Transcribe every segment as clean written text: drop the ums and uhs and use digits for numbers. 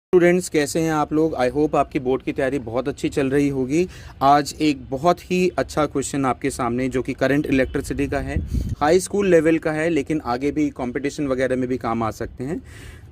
Students, कैसे हैं आप लोग। आई होप आपकी बोर्ड की तैयारी बहुत अच्छी चल रही होगी। आज एक बहुत ही अच्छा क्वेश्चन आपके सामने जो कि करंट इलेक्ट्रिसिटी का है, हाई स्कूल लेवल का है, लेकिन आगे भी कंपटीशन वगैरह में भी काम आ सकते हैं।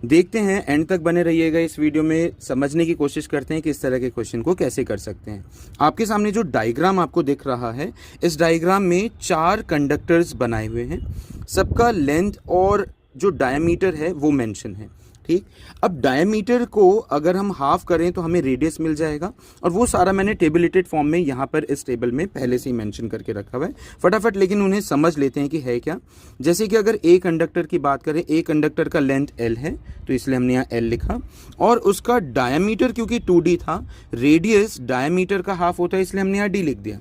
देखते हैं, एंड तक बने रहिएगा इस वीडियो में, समझने की कोशिश करते हैं कि इस तरह के क्वेश्चन को कैसे कर सकते हैं। आपके सामने जो डायग्राम आपको दिख रहा है, इस डायग्राम में 4 कंडक्टर्स बनाए हुए हैं। सबका लेंथ और जो डायमीटर है वो मेंशन है। ठीक, अब डायमीटर को अगर हम हाफ करें तो हमें रेडियस मिल जाएगा, और वो सारा मैंने टेबलेटेड फॉर्म में यहाँ पर इस टेबल में पहले से ही मेंशन करके रखा हुआ है। फटाफट लेकिन उन्हें समझ लेते हैं कि है क्या। जैसे कि अगर ए कंडक्टर की बात करें, ए कंडक्टर का लेंथ एल है, तो इसलिए हमने यहाँ एल लिखा, और उसका डायमीटर क्योंकि 2d था, रेडियस डायमीटर का हाफ होता है, इसलिए हमने यहाँ डी लिख दिया।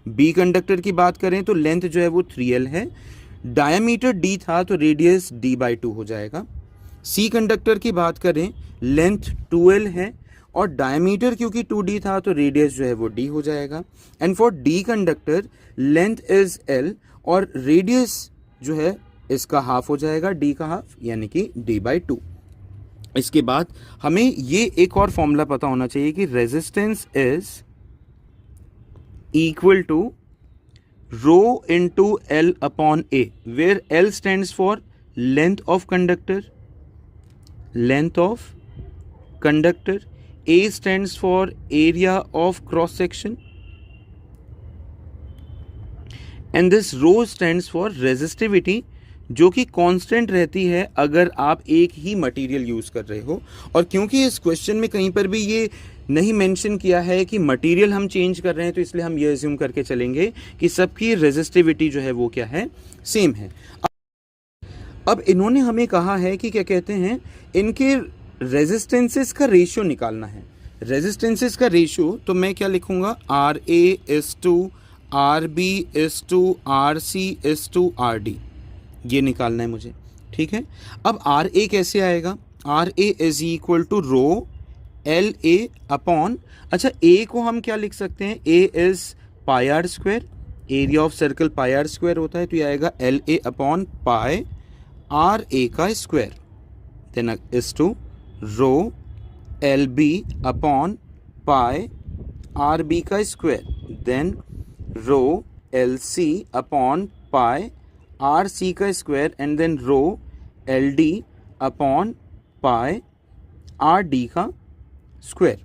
बी कंडक्टर की बात करें तो लेंथ जो है वो 3l है, डायमीटर d था तो रेडियस d/2 हो जाएगा। सी कंडक्टर की बात करें, लेंथ 2l है और डायमीटर क्योंकि 2d था तो रेडियस जो है वो d हो जाएगा। And for D conductor, length is l और रेडियस जो है इसका हाफ हो जाएगा, d का हाफ, यानी कि d/2। इसके बाद हमें ये एक और फॉर्मूला पता होना चाहिए कि resistance is equal to rho into l upon a, where l stands for length of conductor, length of conductor, A stands for area of cross section, and this rho stands for resistivity, जो कि constant रहती है अगर आप एक ही material use कर रहे हो। और क्योंकि इस क्वेश्चन में कहीं पर भी ये नहीं मेंशन किया है कि मटेरियल हम चेंज कर रहे हैं, तो इसलिए हम ये अज्यूम करके चलेंगे कि सबकी रेजिस्टिविटी जो है वो क्या है, सेम है। अब इन्होंने हमें कहा है कि क्या कहते हैं, इनके रेजिस्टेंसेस का रेशियो निकालना है। रेजिस्टेंसेस का रेशियो तो मैं क्या लिखूंगा, RA/RB/RC/RD, ये निकालना है मुझे। ठीक है, अब RA कैसे आएगा, RA is equal to rho LA upon, अच्छा A को हम क्या लिख सकते हैं, A is pi R square, area of circle pi R square होता है, तो ये आएगा LA upon pi R A का square, then is two rho L B upon pi R B का square, then rho L C upon pi R C का square, and then rho L D upon pi R D का square.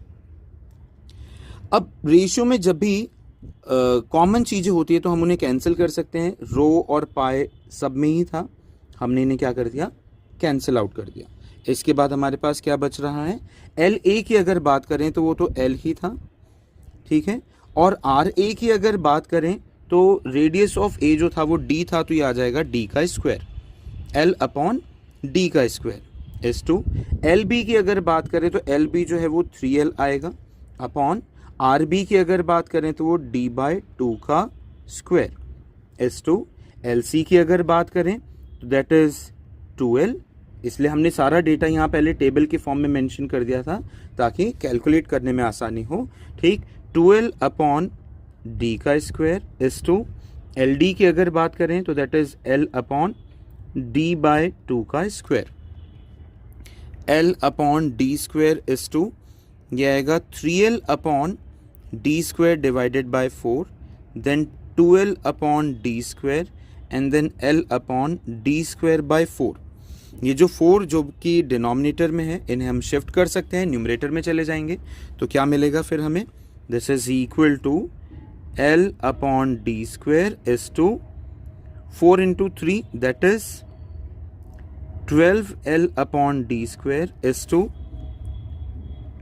अब ratio में जब भी common चीज़ें होती है तो हम उन्हें कैंसिल कर सकते हैं। रो और पाई सब में ही था, हमने इन्हें क्या कर दिया, कैंसिल आउट कर दिया। इसके बाद हमारे पास क्या बच रहा है, एल ए की अगर बात करें तो वो तो एल ही था, ठीक है, और आर ए की अगर बात करें तो रेडियस ऑफ ए जो था वो डी था, तो ये आ जाएगा डी का स्क्वायर, एल अपॉन डी का square is to. L B की अगर बात करें तो एल बी जो है वो 3l आएगा, अपॉन आर बी की अगर बात करें तो वो d/2 का square is to. L C की अगर बात करें तो दैट इज 2l, इसलिए हमने सारा डेटा यहाँ पहले टेबल के फॉर्म में मेंशन कर दिया था ताकि कैलकुलेट करने में आसानी हो। ठीक, 2l अपॉन डी का square is to. L D की अगर बात करें तो that is l upon d/2 का square, l upon D square is to, यह आएगा 3l upon D square divided by 4, then 2l upon D square, and then l upon D square by 4। ये जो 4 जो कि डिनोमिनेटर में है, इन्हें हम शिफ्ट कर सकते हैं, न्यूमरेटर में चले जाएंगे तो क्या मिलेगा फिर हमें, this is equal to l upon D square is to 4 into 3 that is 12l upon D square is to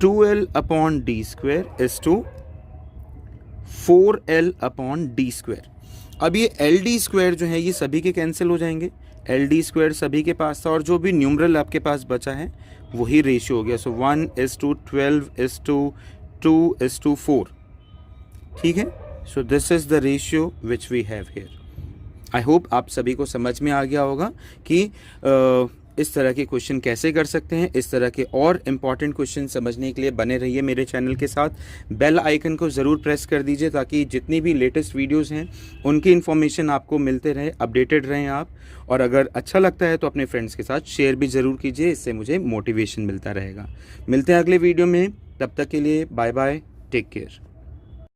2l upon D square is to 4l upon D square. अब ये एल डी स्क्वायर जो है ये सभी के cancel हो जाएंगे, L D square सभी के पास था, और जो भी न्यूमरल आपके पास बचा है वही रेशियो हो गया। सो 1:12:2:4, ठीक है। So this is the ratio which we have here. I hope आप सभी को समझ में आ गया होगा कि इस तरह के क्वेश्चन कैसे कर सकते हैं, इस तरह के और इम्पॉर्टेंट क्वेश्चन समझने के लिए बने रहिए मेरे चैनल के साथ। बेल आइकन को ज़रूर प्रेस कर दीजिए ताकि जितनी भी लेटेस्ट वीडियोस हैं उनकी इन्फॉर्मेशन आपको मिलते रहे, अपडेटेड रहें आप। और अगर अच्छा लगता है तो अपने फ्रेंड्स के साथ शेयर भी ज़रूर कीजिए, इससे मुझे मोटिवेशन मिलता रहेगा। मिलते हैं अगले वीडियो में, तब तक के लिए बाय बाय, टेक केयर।